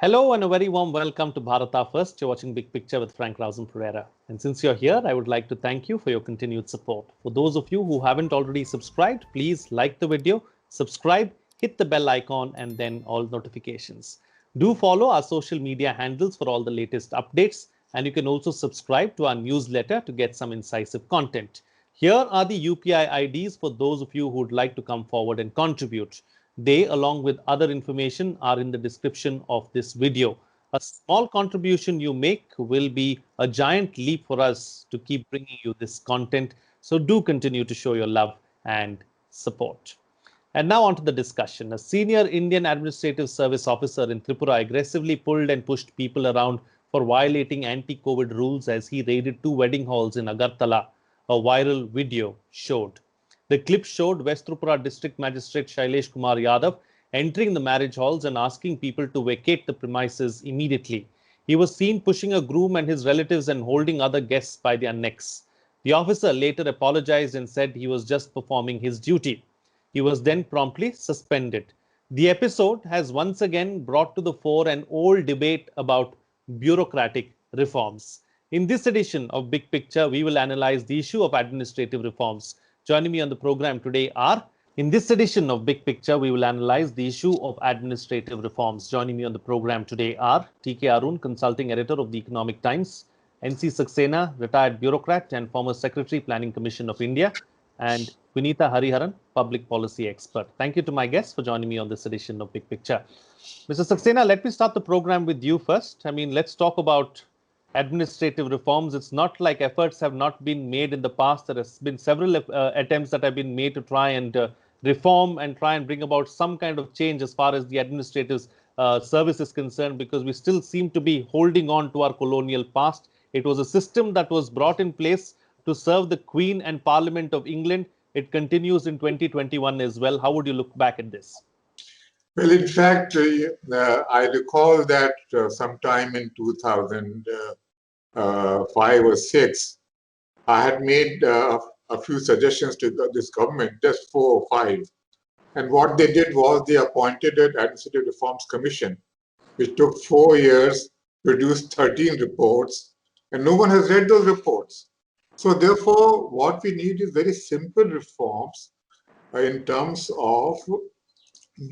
Hello and a very warm welcome to Bharata First. You're watching Big Picture with Frank Rausen Pereira. And since you're here, I would like to thank you for your continued support. For those of you who haven't already subscribed, please like the video, subscribe, hit the bell icon, and then all notifications. Do follow our social media handles for all the latest updates. And you can also subscribe to our newsletter to get some incisive content. Here are the UPI IDs for those of you who would like to come forward and contribute. They, along with other information, are in the description of this video. A small contribution you make will be a giant leap for us to keep bringing you this content. So do continue to show your love and support. And now on to the discussion. A senior Indian Administrative Service officer in Tripura aggressively pulled and pushed people around for violating anti-COVID rules as he raided two wedding halls in Agartala, a viral video showed. The clip showed West Tripura District Magistrate Shailesh Kumar Yadav entering the marriage halls and asking people to vacate the premises immediately. He was seen pushing a groom and his relatives and holding other guests by their necks. The officer later apologized and said he was just performing his duty. He was then promptly suspended. The episode has once again brought to the fore an old debate about bureaucratic reforms. In this edition of Big Picture, we will analyze the issue of administrative reforms. Joining me on the program today are, in this edition of Big Picture, we will analyze the issue of administrative reforms. Joining me on the program today are T.K. Arun, Consulting Editor of the Economic Times, N.C. Saxena, retired bureaucrat and former Secretary, Planning Commission of India, and Vinita Hariharan, Public Policy Expert. Thank you to my guests for joining me on this edition of Big Picture. Mr. Saxena, let me start the program with you first. Let's talk about administrative reforms. It's not like efforts have not been made in the past. There has been several attempts that have been made to try and reform and try and bring about some kind of change as far as the administrative service is concerned, because we still seem to be holding on to our colonial past. It was a system that was brought in place to serve the Queen and Parliament of England. It continues in 2021 as well. How would you look back at this? Well, in fact, I recall that sometime in 2005 or 6, I had made a few suggestions to this government, just 4 or 5. And what they did was they appointed an Administrative Reforms Commission, which took 4 years, produced 13 reports, and no one has read those reports. So therefore, what we need is very simple reforms in terms of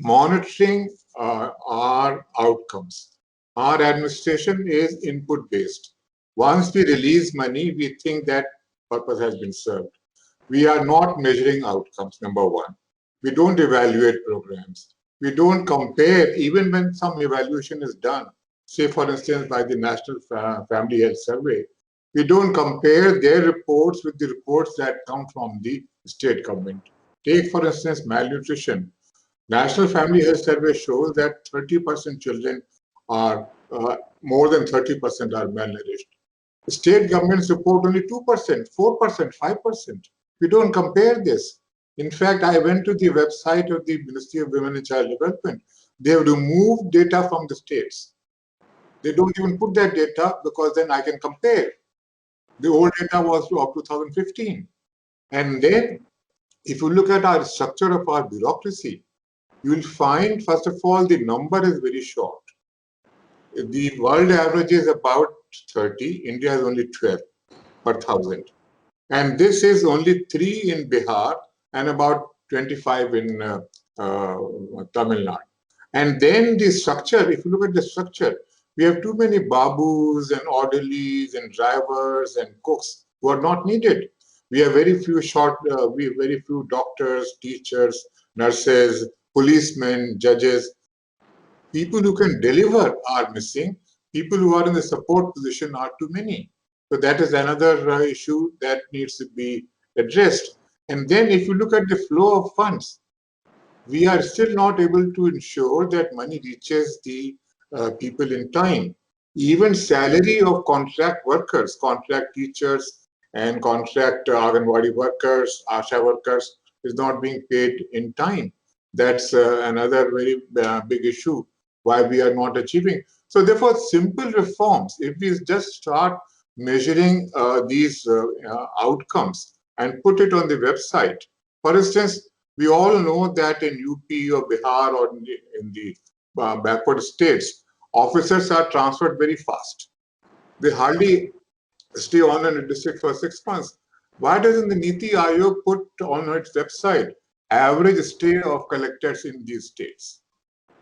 monitoring our outcomes. Our administration is input-based. Once we release money, we think that purpose has been served. We are not measuring outcomes, number one. We don't evaluate programs. We don't compare, even when some evaluation is done, say for instance by the National Family Health Survey, we don't compare their reports with the reports that come from the state government. Take for instance malnutrition. National Family Health Survey shows that 30% children are, more than 30% are malnourished. The state governments report only 2%, 4%, 5%. We don't compare this. In fact, I went to the website of the Ministry of Women and Child Development. They have removed data from the states. They don't even put that data because then I can compare. The old data was of 2015. And then, if you look at our structure of our bureaucracy, you will find, first of all, the number is very short. The world average is about 30. India has only 12 per 1,000. And this is only 3 in Bihar and about 25 in Tamil Nadu. And then the structure, if you look at the structure, we have too many babus and orderlies and drivers and cooks who are not needed. We have very few doctors, teachers, nurses, policemen, judges. People who can deliver are missing. People who are in the support position are too many. So that is another issue that needs to be addressed. And then if you look at the flow of funds, we are still not able to ensure that money reaches the people in time. Even salary of contract workers, contract teachers and contract Anganwadi workers, ASHA workers is not being paid in time. That's another very big issue why we are not achieving. So therefore, simple reforms, if we just start measuring these outcomes and put it on the website. For instance, we all know that in UP or Bihar or in the backward states, Officers are transferred very fast. They hardly stay on in a district for 6 months. Why doesn't the Niti Aayog put on its website average stay of collectors in these states?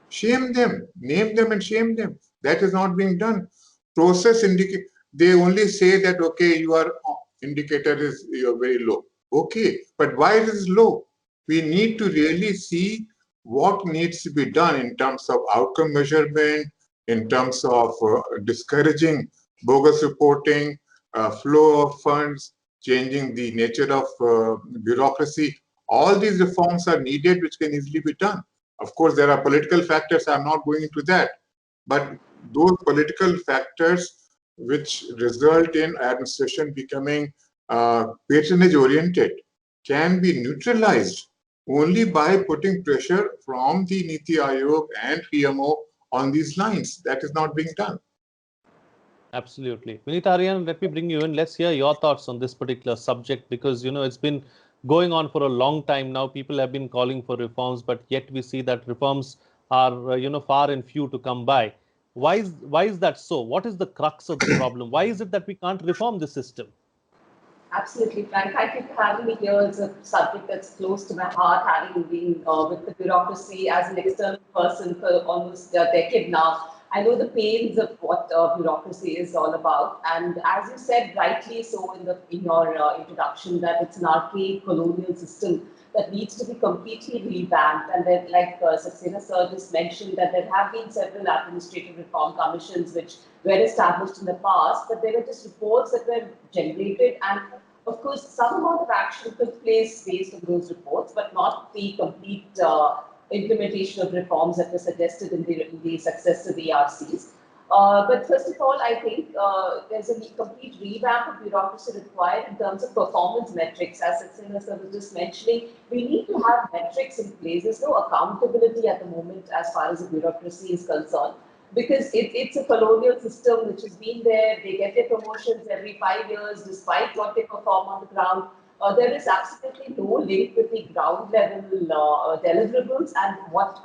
Shame them, name them and shame them. That is not being done. Process indicate, they only say that, okay, your indicator is you're very low. Okay, but why it is low? We need to really see what needs to be done in terms of outcome measurement, in terms of discouraging bogus reporting, flow of funds, changing the nature of bureaucracy. All these reforms are needed, which can easily be done. Of course, there are political factors. I'm not going into that. But those political factors which result in administration becoming patronage oriented can be neutralized only by putting pressure from the Niti Aayog and PMO on these lines. That is not being done. Absolutely. Vineet Aryan, let me bring you in. Let's hear your thoughts on this particular subject because, it's been going on for a long time now. People have been calling for reforms, but yet we see that reforms are, far and few to come by. Why is that so? What is the crux of the problem? Why is it that we can't reform the system? Absolutely, Frank. Thank you for having me here. It's a subject that's close to my heart, having been with the bureaucracy as an external person for almost a decade now. I know the pains of what bureaucracy is all about. And as you said rightly so in your introduction, that it's an archaic colonial system that needs to be completely revamped. And then, like Saxena sir just mentioned, that there have been several administrative reform commissions which were established in the past, but they were just reports that were generated. And of course, some amount of action took place based on those reports, but not the complete implementation of reforms that were suggested in the successive ARCs. But first of all, I think there's a complete revamp of bureaucracy required in terms of performance metrics. As Saxena sir was just mentioning, we need to have metrics in place. There's no accountability at the moment as far as the bureaucracy is concerned, because it's a colonial system which has been there. They get their promotions every 5 years, despite what they perform on the ground. There is absolutely no link with the ground level deliverables and what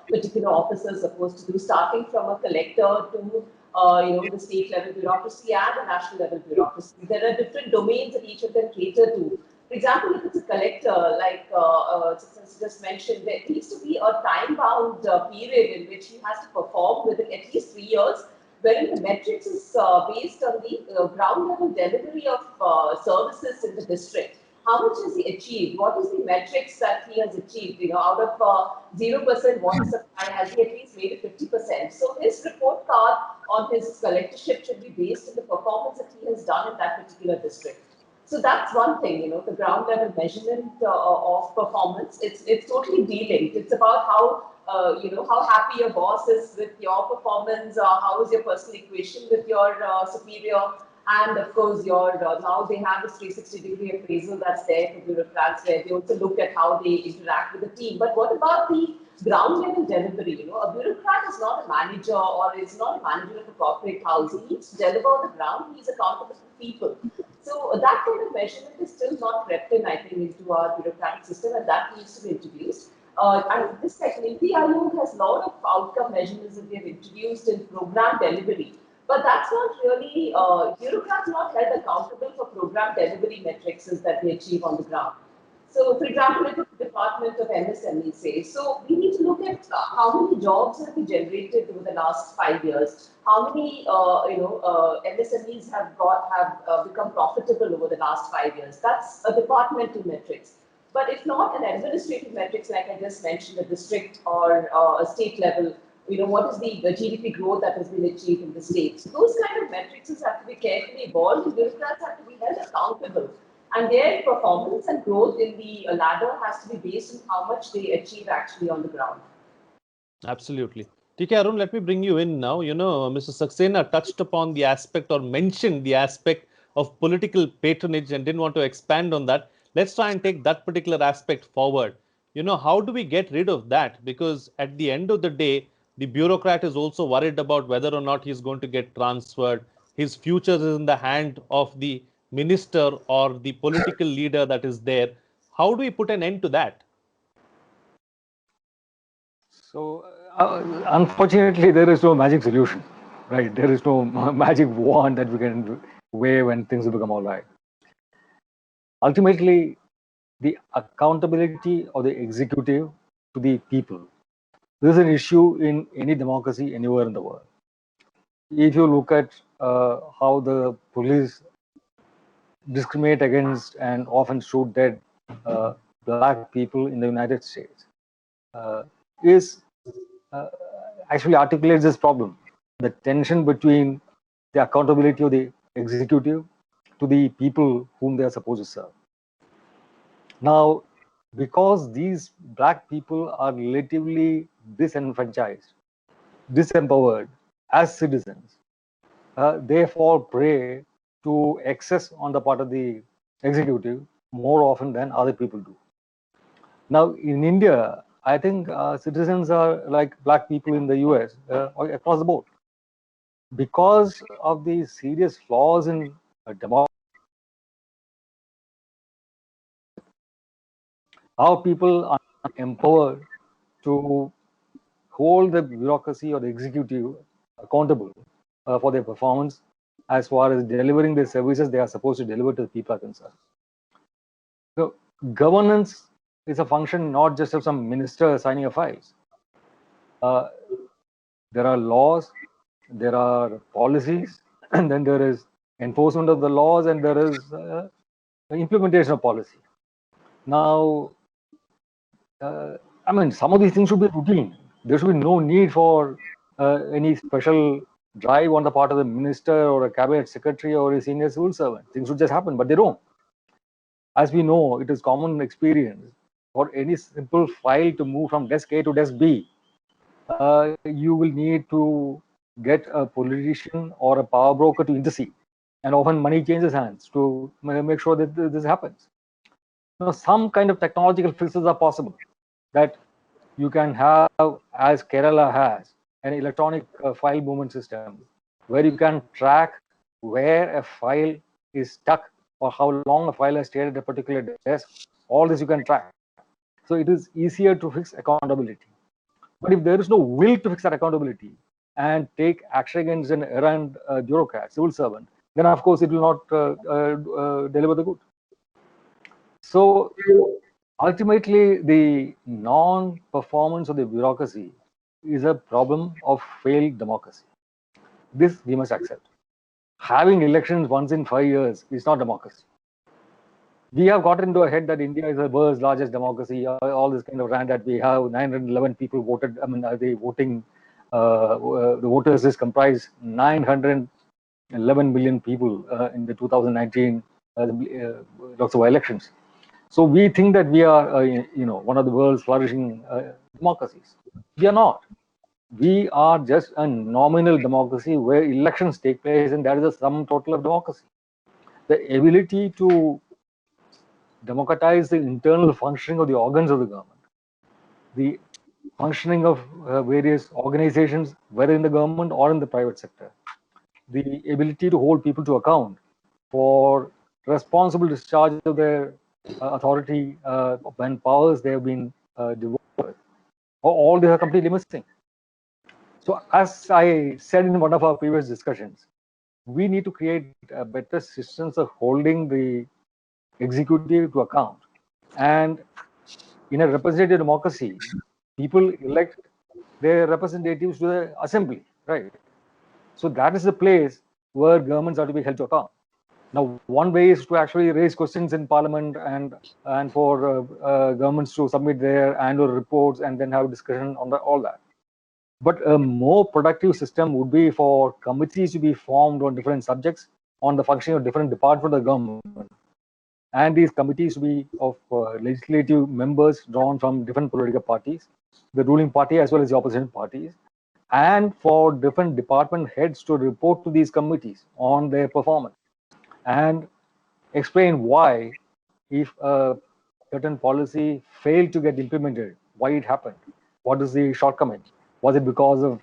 particular officers are supposed to do, starting from a collector to the state level bureaucracy and the national level bureaucracy. There are different domains that each of them cater to. For example, if it's a collector, like just mentioned, there needs to be a time-bound period in which he has to perform within at least 3 years, wherein the metrics is based on the ground level delivery of services in the district. How much has he achieved? What is the metrics that he has achieved? Out of 0% water supply, has he at least made it 50%? So his report card on his collectorship should be based on the performance that he has done in that particular district. So that's one thing, the ground level measurement of performance. It's totally de-linked. It's about how happy your boss is with your performance, how is your personal equation with your superior, and of course now they have this 360-degree appraisal that's there for bureaucrats, where they also look at how they interact with the team. But what about the ground level delivery? A bureaucrat is not a manager or is not a manager of a corporate house. He needs to deliver on the ground. He's accountable to people. So that kind of measurement is still not crept in, I think, into our bureaucratic system, and that needs to be introduced. And this Niti Aayog has a lot of outcome measurements that we have introduced in program delivery. But that's not really, bureaucrats are not held accountable for program delivery metrics that they achieve on the ground. So, for example, if the Department of MSME says, so we need to look at how many jobs have been generated over the last 5 years, how many MSMEs have become profitable over the last 5 years. That's a departmental metrics. But if not an administrative metrics, like I just mentioned, a district or a state level, what is the GDP growth that has been achieved in the states? Those kind of metrics have to be carefully evolved. The bureaucrats have to be held accountable. And their performance and growth in the ladder has to be based on how much they achieve actually on the ground. Absolutely. TK Arun, let me bring you in now. Mr. Saxena touched upon the aspect or mentioned the aspect of political patronage and didn't want to expand on that. Let's try and take that particular aspect forward. How do we get rid of that? Because at the end of the day, the bureaucrat is also worried about whether or not he's going to get transferred. His future is in the hand of the minister or the political leader that is there. How do we put an end to that? So Unfortunately, there is no magic solution, right? There is no magic wand that we can wave and things will become all right. Ultimately, the accountability of the executive to the people. This is an issue in any democracy anywhere in the world. If you look at how the police discriminate against and often shoot dead black people in the United States, is actually articulates this problem: the tension between the accountability of the executive to the people whom they are supposed to serve. Now, because these black people are relatively disenfranchised, disempowered as citizens, they fall prey to excess on the part of the executive more often than other people do. Now, in India, I think citizens are like black people in the US across the board. Because of the serious flaws in democracy, how people are empowered to hold the bureaucracy or the executive accountable for their performance as far as delivering the services they are supposed to deliver to the people are concerned. So governance is a function not just of some minister signing a files. There are laws, there are policies, and then there is enforcement of the laws, and there is implementation of policy. Now, I mean, some of these things should be routine. There should be no need for any special drive on the part of the minister or a cabinet secretary or a senior civil servant. Things should just happen, but they don't. As we know, it is common experience for any simple file to move from desk A to desk B. You will need to get a politician or a power broker to intercede, and often money changes hands to make sure that this happens. Now, some kind of technological fixes are possible, that you can have, as Kerala has, an electronic file movement system where you can track where a file is stuck or how long a file has stayed at a particular desk. All this you can track. So it is easier to fix accountability. But if there is no will to fix that accountability and take action against an errant bureaucrat, civil servant, then of course it will not deliver the good. So ultimately, the non-performance of the bureaucracy is a problem of failed democracy. This we must accept. Having elections once in 5 years is not democracy. We have got into a head that India is the world's largest democracy. All this kind of rant that we have 911 people voted. I mean, the voting, the voters is comprised 911 million people in the 2019 Lok Sabha elections. So we think that we are, one of the world's flourishing democracies. We are not. We are just a nominal democracy where elections take place, and that is the sum total of democracy. The ability to democratize the internal functioning of the organs of the government, the functioning of various organizations, whether in the government or in the private sector, the ability to hold people to account for responsible discharge of their authority and powers they have been devolved, all these are completely missing. So as I said in one of our previous discussions, we need to create better systems of holding the executive to account. And in a representative democracy, people elect their representatives to the assembly, right? So that is the place where governments are to be held to account. Now, one way is to actually raise questions in Parliament and for governments to submit their annual reports and then have discussion on all that. But a more productive system would be for committees to be formed on different subjects on the functioning of different departments of the government. And these committees to be of legislative members drawn from different political parties, the ruling party as well as the opposition parties, and for different department heads to report to these committees on their performance and explain why, if a certain policy failed to get implemented, why it happened, what is the shortcoming. Was it because of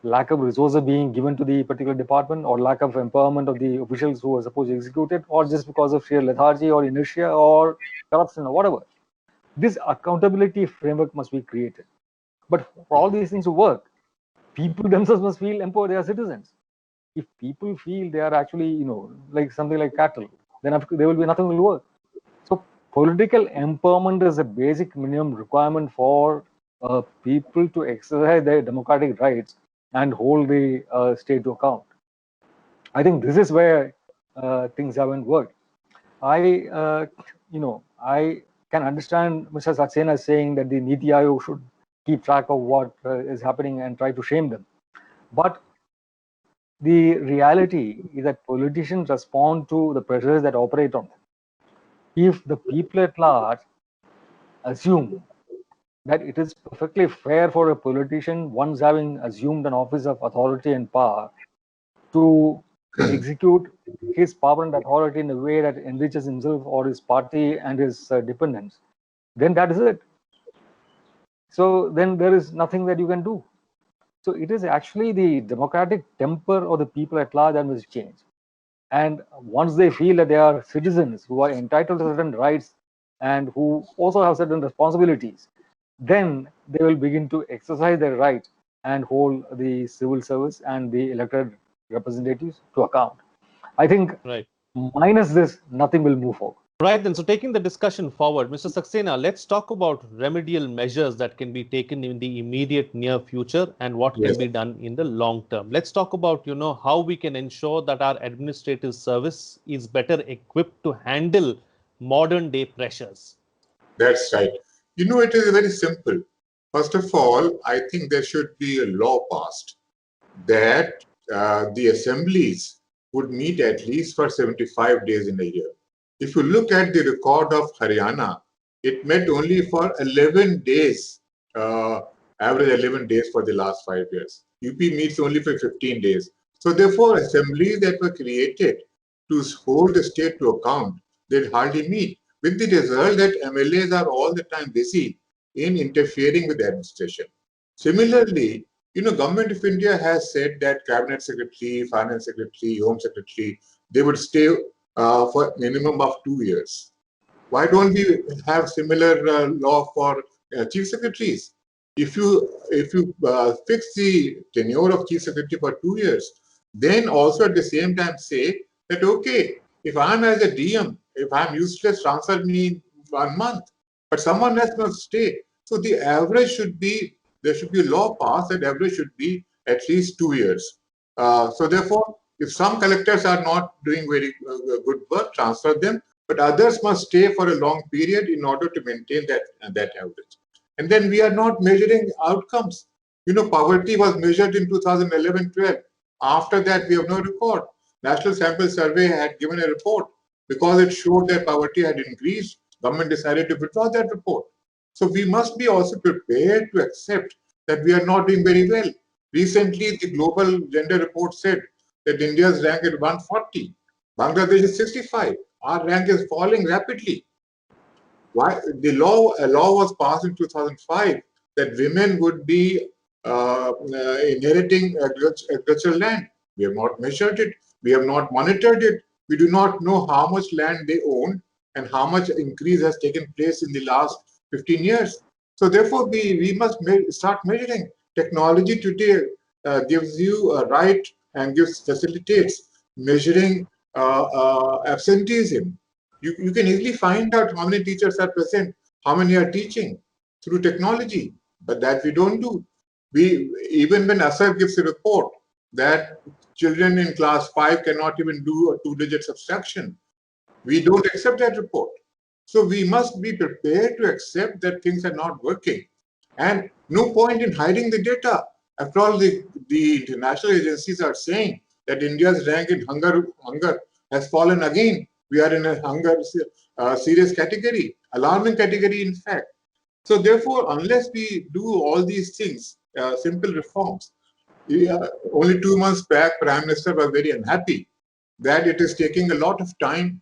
lack of resources being given to the particular department, or lack of empowerment of the officials who are supposed to execute it, or just because of sheer lethargy or inertia or corruption or whatever? This accountability framework must be created. But for all these things to work, people themselves must feel empowered. They are citizens. If people feel they are actually, like something like cattle, then there will be nothing will work. So political empowerment is a basic minimum requirement for people to exercise their democratic rights and hold the state to account. I think this is where things haven't worked. I can understand Mr. Saxena saying that the Niti Aayog should keep track of what is happening and try to shame them. But the reality is that politicians respond to the pressures that operate on them. If the people at large assume that it is perfectly fair for a politician, once having assumed an office of authority and power, to execute his power and authority in a way that enriches himself or his party and his dependents, then that is it. So then there is nothing that you can do. So it is actually the democratic temper of the people at large that must change. And once they feel that they are citizens who are entitled to certain rights and who also have certain responsibilities, then they will begin to exercise their rights and hold the civil service and the elected representatives to account. I think minus this, nothing will move forward. Right then, so taking the discussion forward, Mr. Saxena, let's talk about remedial measures that can be taken in the immediate near future and what can be done in the long term. Let's talk about, how we can ensure that our administrative service is better equipped to handle modern day pressures. That's right. It is very simple. First of all, I think there should be a law passed that the assemblies would meet at least for 75 days in a year. If you look at the record of Haryana, it met only for 11 days, average 11 days for the last 5 years. UP meets only for 15 days. So therefore, assemblies that were created to hold the state to account, they hardly meet, with the result that MLAs are all the time busy in interfering with the administration. Similarly, Government of India has said that Cabinet Secretary, Finance Secretary, Home Secretary, they would stay for minimum of 2 years. Why don't we have similar law for chief secretaries? If you fix the tenure of chief secretary for 2 years, then also at the same time say that, okay, if I'm as a DM, if I'm useless, transfer me in 1 month, but someone else must stay. So the average should be, there should be a law passed that average should be at least 2 years. So therefore, if some collectors are not doing very good work, transfer them, but others must stay for a long period in order to maintain that average. And then we are not measuring outcomes. Poverty was measured in 2011-12. After that, we have no record. National Sample Survey had given a report. Because it showed that poverty had increased, government decided to withdraw that report. So we must be also prepared to accept that we are not doing very well. Recently, the Global Gender Report said that India's rank is 140. Bangladesh is 65. Our rank is falling rapidly. Why? A law was passed in 2005 that women would be inheriting agricultural land. We have not measured it. We have not monitored it. We do not know how much land they own and how much increase has taken place in the last 15 years. So therefore, we must start measuring. Technology today gives you a right and facilitates measuring absenteeism. You can easily find out how many teachers are present, how many are teaching through technology, but that we don't do. Even when ASAP gives a report that children in class 5 cannot even do a 2-digit subtraction, we don't accept that report. So we must be prepared to accept that things are not working. And no point in hiding the data. After all, the international agencies are saying that India's rank in hunger has fallen again. We are in a hunger serious category, alarming category, in fact. So therefore, unless we do all these things, simple reforms, only 2 months back, Prime Minister was very unhappy that it is taking a lot of time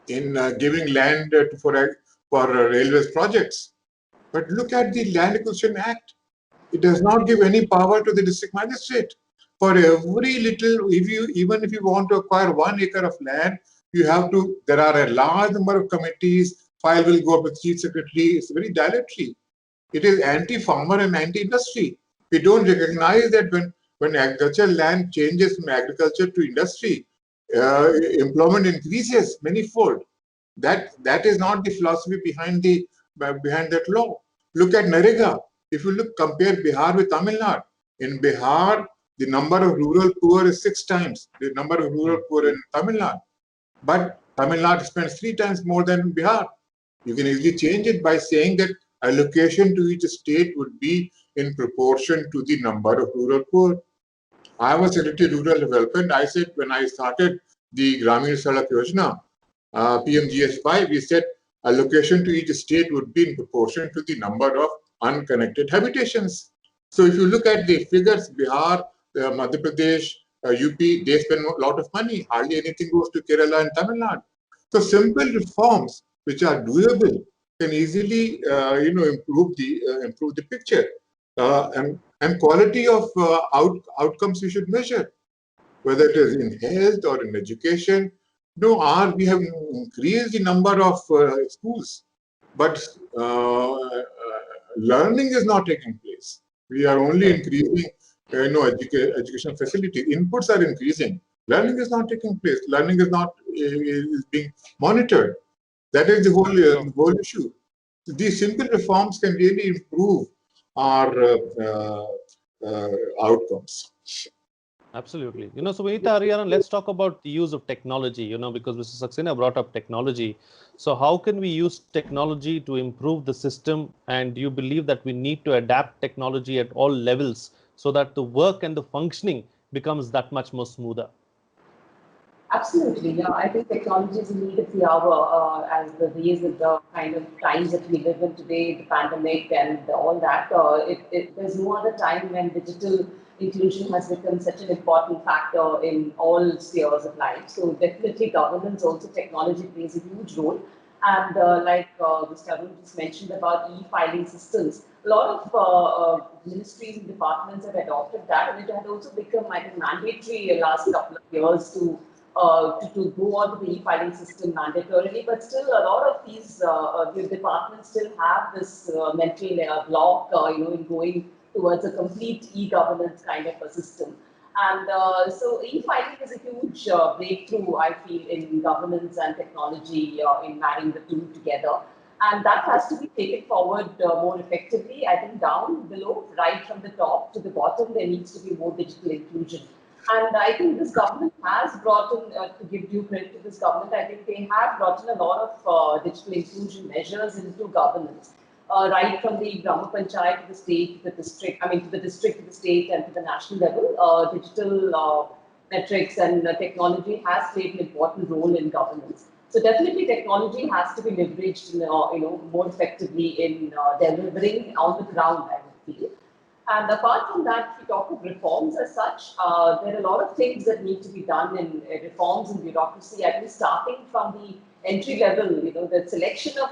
in giving land for railways projects. But look at the Land Acquisition Act. It does not give any power to the district magistrate. For every little, even if you want to acquire 1 acre of land, there are a large number of committees, file will go up with chief secretary, it's very dilatory. It is anti-farmer and anti-industry. We don't recognize that when agricultural land changes from agriculture to industry, employment increases manyfold. That is not the philosophy behind that law. Look at Narega. If you compare Bihar with Tamil Nadu, in Bihar the number of rural poor is 6 times the number of rural poor in Tamil Nadu, but Tamil Nadu spends 3 times more than Bihar. You can easily change it by saying that allocation to each state would be in proportion to the number of rural poor. I was Secretary of Rural Development. I said when I started the Gramin Sadak Yojana, PMGS5, we said allocation to each state would be in proportion to the number of unconnected habitations. So if you look at the figures, Bihar, Madhya Pradesh, UP, they spend a lot of money. Hardly anything goes to Kerala and Tamil Nadu. So simple reforms which are doable can easily, improve the picture. And quality of outcomes we should measure, whether it is in health or in education. No, we have increased the number of schools, but learning is not taking place. We are only increasing, education facility. Inputs are increasing. Learning is not taking place. Learning is not is being monitored. That is the whole issue. These simple reforms can really improve our outcomes. Absolutely. So Vinita Ariyaran, let's talk about the use of technology, because Mr. Saxena brought up technology. So how can we use technology to improve the system? And do you believe that we need to adapt technology at all levels so that the work and the functioning becomes that much more smoother? Absolutely, yeah. I think technology is in need of the hour as the ways of the kind of times that we live in today, the pandemic and all that. There's no other time when digital inclusion has become such an important factor in all spheres of life. So definitely governance, also technology plays a huge role. And like Mr. Arun just mentioned about e-filing systems, a lot of ministries and departments have adopted that, and it had also become, I think, mandatory in the last couple of years to go on to the e-filing system mandatorily, but still a lot of these the departments still have this mental block, in going towards a complete e-governance kind of a system. And so e-filing is a huge breakthrough, I feel, in governance and technology in marrying the two together. And that has to be taken forward more effectively. I think down below, right from the top to the bottom, there needs to be more digital inclusion. And I think this government has brought in, to give due credit to this government, I think they have brought in a lot of digital inclusion measures into governance, right from the Grama Panchayat to the state, to the district, to the district, to the state, and to the national level. Digital metrics and technology has played an important role in governance. So definitely technology has to be leveraged, more effectively in delivering on the ground, I would feel. And apart from that, if we talk of reforms as such, there are a lot of things that need to be done in reforms in bureaucracy. I think starting from the entry level, the selection of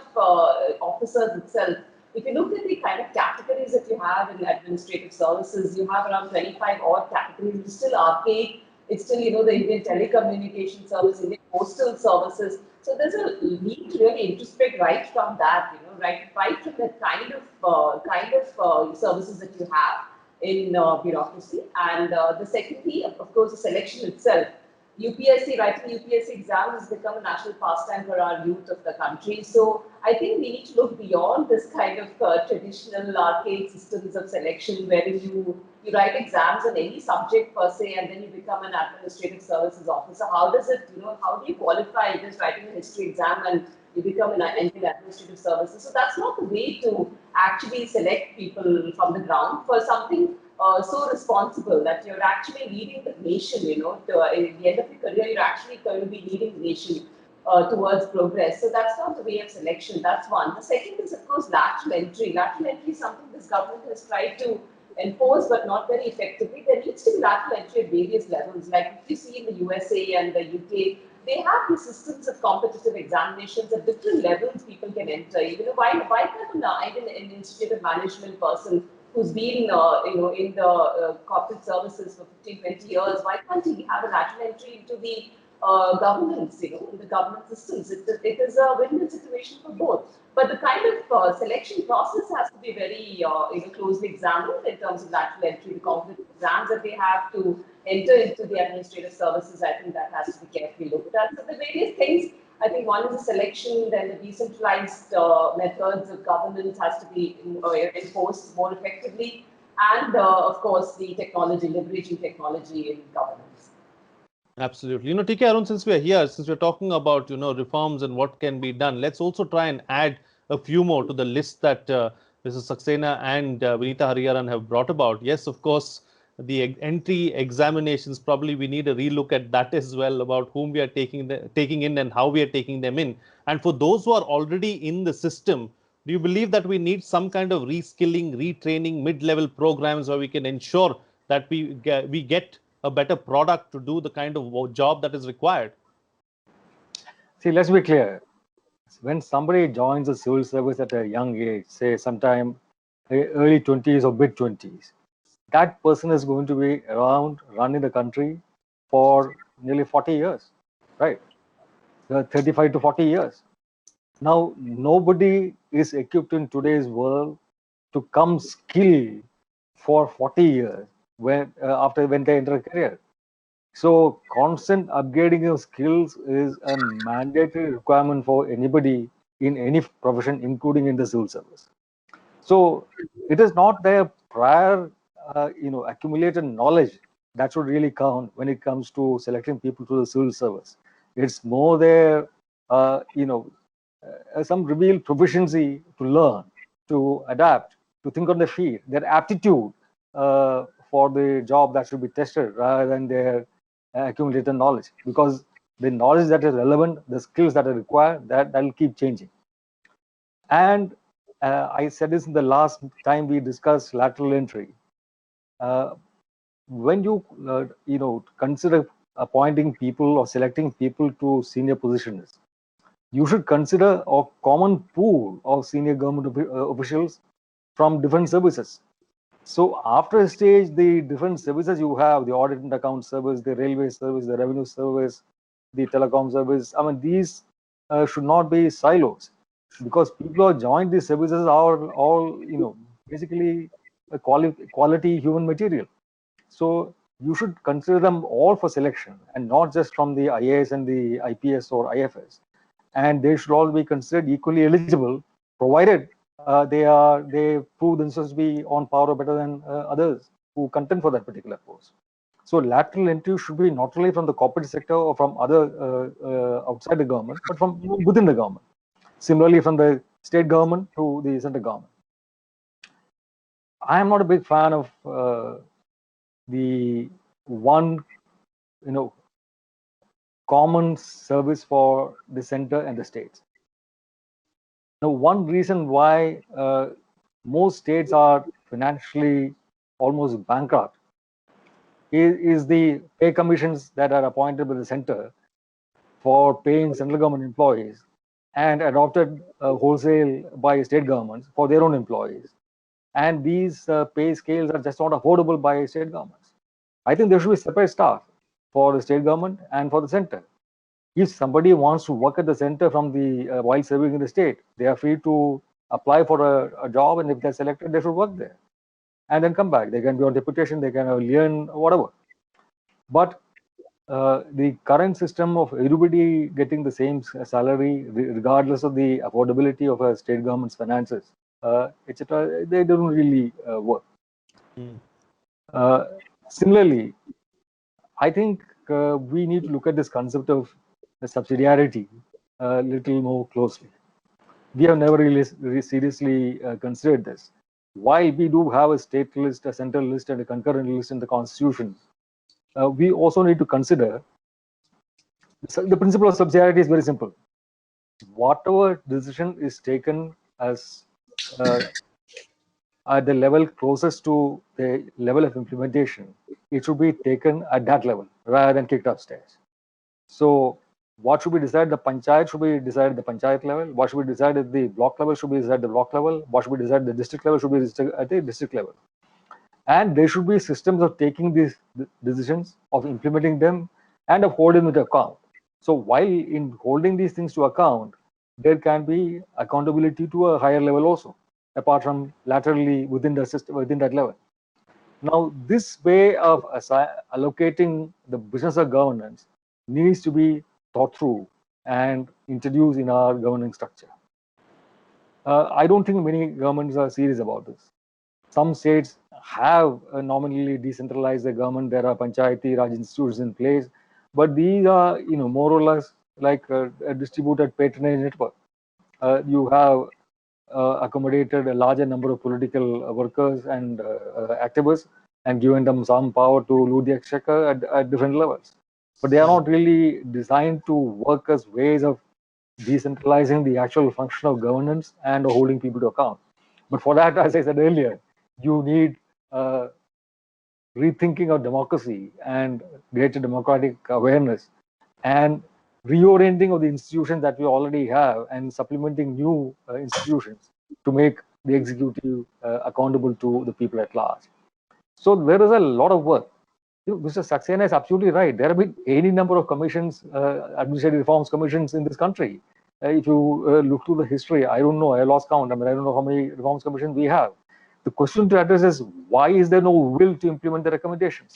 officers itself. If you look at the kind of categories that you have in administrative services, you have around 25 odd categories. It's still archaic. It's still, the Indian Telecommunication Service, Indian Postal Services. So there's a need to really introspect right from that, right from the kind of services that you have in bureaucracy. And the secondly, of course, the selection itself. UPSC, writing UPSC exam has become a national pastime for our youth of the country. So I think we need to look beyond this kind of traditional arcade systems of selection wherein you write exams on any subject per se and then you become an administrative services officer. How does it, how do you qualify just writing a history exam and you become an Indian administrative services? So that's not the way to actually select people from the ground for something so responsible that you're actually leading the nation, at the end of your career, you're actually going to be leading the nation towards progress. So that's not the way of selection. That's one. The second is, of course, lateral entry. Lateral entry is something this government has tried to enforce, but not very effectively. There needs to be lateral entry at various levels. Like if you see in the USA and the UK, they have these systems of competitive examinations at different levels people can enter. Why can't an institute of management person who's been, in the corporate services for 15, 20 years, why can't he have a lateral entry into the governance, in the governance systems. It is a win-win situation for both. But the kind of selection process has to be very closely examined in terms of lateral entry, the competitive exams that they have to enter into the administrative services. I think that has to be carefully looked at. So the various things, I think one is the selection, then the decentralized methods of governance has to be enforced more effectively, and of course the technology, leveraging technology in governance. Absolutely. TK Arun, since we are here, since we're talking about, reforms and what can be done, let's also try and add a few more to the list that Mrs. Saxena and Vinita Hariharan have brought about. Yes, of course, the entry examinations, probably we need a relook at that as well, about whom we are taking in and how we are taking them in. And for those who are already in the system, do you believe that we need some kind of reskilling, retraining, mid-level programs where we can ensure that we get a better product to do the kind of job that is required? See, let's be clear. When somebody joins the civil service at a young age, say sometime early 20s or mid 20s, that person is going to be around running the country for nearly 40 years, right? 35 to 40 years. Now, nobody is equipped in today's world to come skilled for 40 years when they enter a career. So constant upgrading of skills is a mandatory requirement for anybody in any profession, including in the civil service. So it is not their prior, accumulated knowledge that should really count when it comes to selecting people to the civil service. It's more their, some revealed proficiency to learn, to adapt, to think on their feet, their aptitude for the job that should be tested rather than their accumulated knowledge, because the knowledge that is relevant, the skills that are required, that will keep changing. And I said this in the last time we discussed lateral entry. When you consider appointing people or selecting people to senior positions, you should consider a common pool of senior government officials from different services. So after a stage, the different services you have, the audit and account service, the railway service, the revenue service, the telecom service, I mean, these should not be silos, because people who join these services are all, basically a quality human material. So you should consider them all for selection and not just from the IAS and the IPS or IFS. And they should all be considered equally eligible, provided they prove themselves to be on par or better than others who contend for that particular post. So lateral entry should be not only from the corporate sector or from other outside the government, but from within the government. Similarly, from the state government to the central government. I am not a big fan of the one, common service for the center and the states. Now, one reason why most states are financially almost bankrupt is the pay commissions that are appointed by the center for paying central government employees and adopted wholesale by state governments for their own employees. And these pay scales are just not affordable by state governments. I think there should be separate staff for the state government and for the center. If somebody wants to work at the center from the while serving in the state, they are free to apply for a job, and if they're selected, they should work there and then come back. They can be on deputation, they can learn whatever. But the current system of everybody getting the same salary, regardless of the affordability of a state government's finances, etc., they don't really work. Similarly, I think we need to look at this concept of subsidiarity a little more closely. We have never really seriously considered this. While we do have a state list, a central list, and a concurrent list in the Constitution, we also need to consider the principle of subsidiarity is very simple. Whatever decision is taken as at the level closest to the level of implementation, it should be taken at that level rather than kicked upstairs. So what should be decided at the panchayat should be decided at the panchayat level. What should be decided at the block level should be decided at the block level. What should be decided at the district level should be decided at the district level. And there should be systems of taking these decisions, of implementing them, and of holding them to account. So while in holding these things to account, there can be accountability to a higher level also, apart from laterally within the system, within that level. Now, this way of allocating the business of governance needs to be thought through and introduced in our governing structure. I don't think many governments are serious about this. Some states have nominally decentralized the government. There are panchayati Raj institutions in place, but these are, more or less like a distributed patronage network. You have accommodated a larger number of political workers and activists and given them some power to loot the exchequer at different levels. But they are not really designed to work as ways of decentralizing the actual function of governance and holding people to account. But for that, as I said earlier, you need rethinking of democracy and greater democratic awareness and reorienting of the institutions that we already have and supplementing new institutions to make the executive accountable to the people at large. So there is a lot of work. Mr. Saxena is absolutely right. There have been any number of commissions, administrative reforms commissions in this country. If you look through the history, I don't know, I lost count. I mean, I don't know how many reforms commissions we have. The question to address is, why is there no will to implement the recommendations?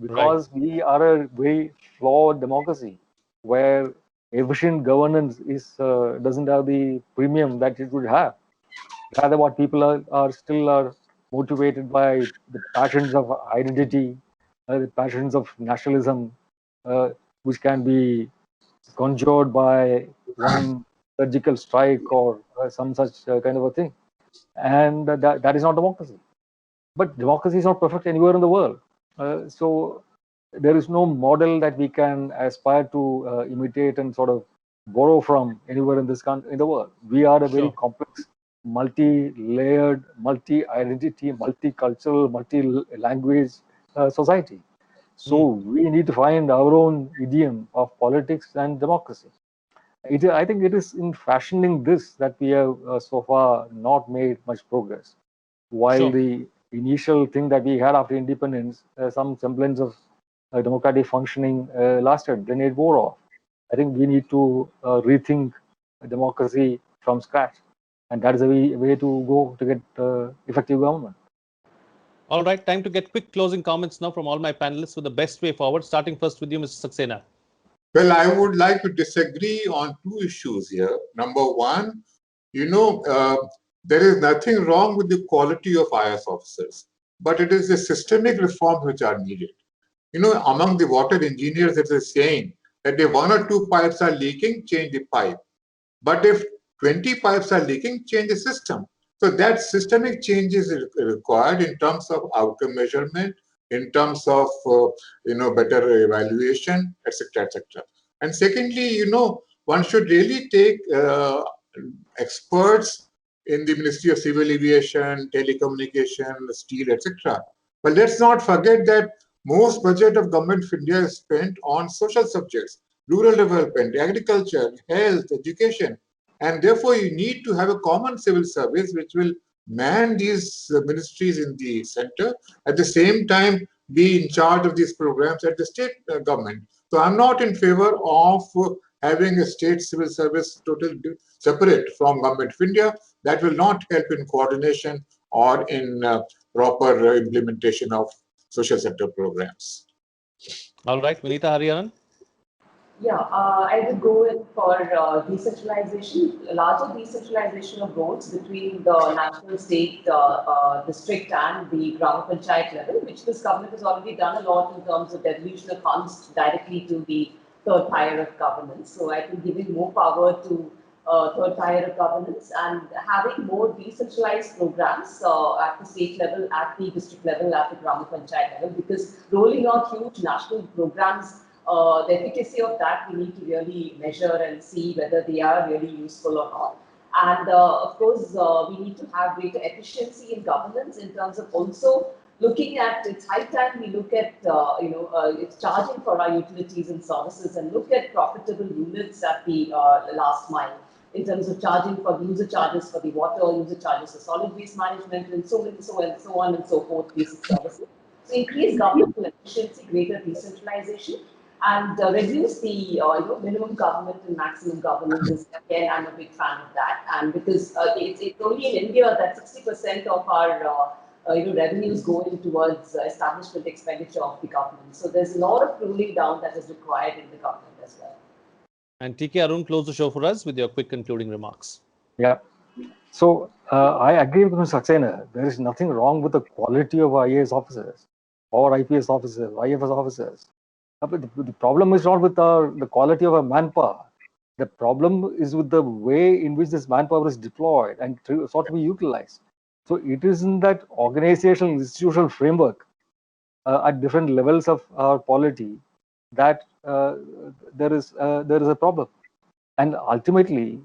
Because we are a very flawed democracy where efficient governance doesn't have the premium that it would have. Rather, what people are still motivated by the passions of identity, the passions of nationalism, which can be conjured by one surgical strike or some such kind of a thing. And that is not democracy. But democracy is not perfect anywhere in the world. So there is no model that we can aspire to imitate and sort of borrow from anywhere in in the world. We are a very complex, multi-layered, multi-identity, multicultural, multi-language society. So we need to find our own idiom of politics and democracy. I think it is in fashioning this that we have so far not made much progress. While the initial thing that we had after independence, some semblance of democratic functioning lasted, then it wore off. I think we need to rethink democracy from scratch, and that is a way to go to get effective government. All right, time to get quick closing comments now from all my panelists with the best way forward, starting first with you, Mr. Saxena. Well, I would like to disagree on two issues here. Number one, there is nothing wrong with the quality of IS officers, but it is the systemic reforms which are needed. Among the water engineers, there's a saying that if one or two pipes are leaking, change the pipe. But if 20 pipes are leaking, change the system. So that systemic change is required in terms of outcome measurement, in terms of better evaluation, etc., etc. And secondly, one should really take experts in the Ministry of Civil Aviation, Telecommunication, Steel, etc. But let's not forget that most budget of Government of India is spent on social subjects, rural development, agriculture, health, education. And therefore, you need to have a common civil service which will man these ministries in the center, at the same time be in charge of these programs at the state government. So I'm not in favor of having a state civil service totally separate from Government of India. That will not help in coordination or in proper implementation of social sector programs. All right, Vinita Hariharan. Yeah, I would go in for decentralization, larger decentralization of roles between the national, state, district, and the Gram Panchayat level, which this government has already done a lot in terms of devolution of funds directly to the third tier of governance. So I think giving more power to third tier of governance and having more decentralized programs at the state level, at the district level, at the Gram Panchayat level, because rolling out huge national programs, the efficacy of that we need to really measure and see whether they are really useful or not. And of course, we need to have greater efficiency in governance in terms of also looking at, it's high time we look at, it's charging for our utilities and services and look at profitable units at the last mile in terms of charging for the user charges for the water, user charges for solid waste management, and so on and so forth, basic services. So increase governmental efficiency, greater decentralization, And reduce the minimum government and maximum government is, again, I'm a big fan of that. And because it's only in India that 60% of our revenues go in towards establishment expenditure of the government. So there's a lot of cooling down that is required in the government as well. And TK Arun, close the show for us with your quick concluding remarks. Yeah. So I agree with Mr. Saxena. There is nothing wrong with the quality of IAS officers or IPS officers, IFS officers. But the problem is not with the quality of our manpower. The problem is with the way in which this manpower is deployed and sought to be utilized. So it is in that organizational, institutional framework at different levels of our polity that there is a problem. And ultimately,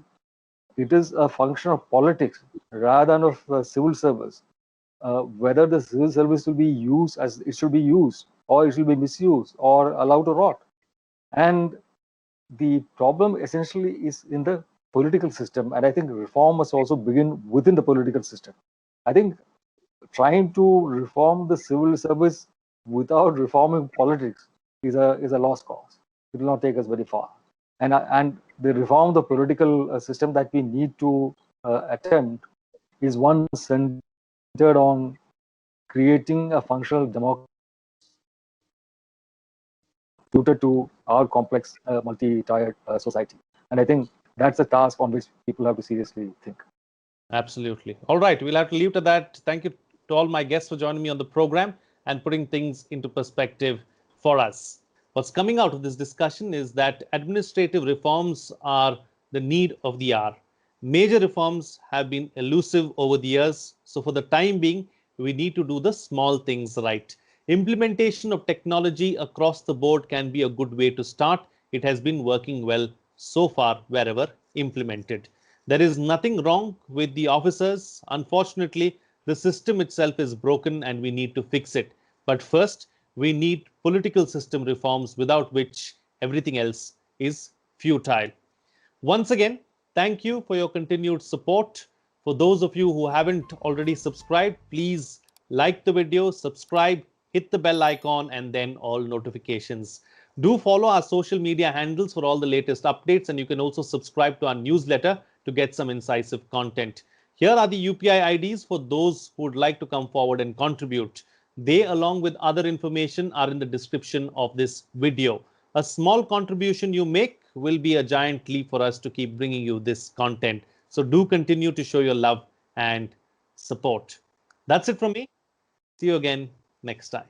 it is a function of politics rather than of civil service. Whether the civil service will be used as it should be used, or it will be misused, or allowed to rot. And the problem essentially is in the political system. And I think reform must also begin within the political system. I think trying to reform the civil service without reforming politics is a lost cause. It will not take us very far. And the reform of the political system that we need to attempt is one centered on creating a functional democracy suited to our complex multi-tiered society. And I think that's a task on which people have to seriously think. Absolutely. All right, we'll have to leave it at that. Thank you to all my guests for joining me on the program and putting things into perspective for us. What's coming out of this discussion is that administrative reforms are the need of the hour. Major reforms have been elusive over the years, so for the time being, we need to do the small things right. Implementation of technology across the board can be a good way to start. It has been working well so far wherever implemented. There is nothing wrong with the officers. Unfortunately, the system itself is broken and we need to fix it. But first, we need political system reforms, without which everything else is futile. Once again, thank you for your continued support. For those of you who haven't already subscribed, please like the video, subscribe, hit the bell icon, and then all notifications. Do follow our social media handles for all the latest updates, and you can also subscribe to our newsletter to get some incisive content. Here are the UPI IDs for those who would like to come forward and contribute. They, along with other information, are in the description of this video. A small contribution you make will be a giant leap for us to keep bringing you this content. So do continue to show your love and support. That's it from me. See you again next time.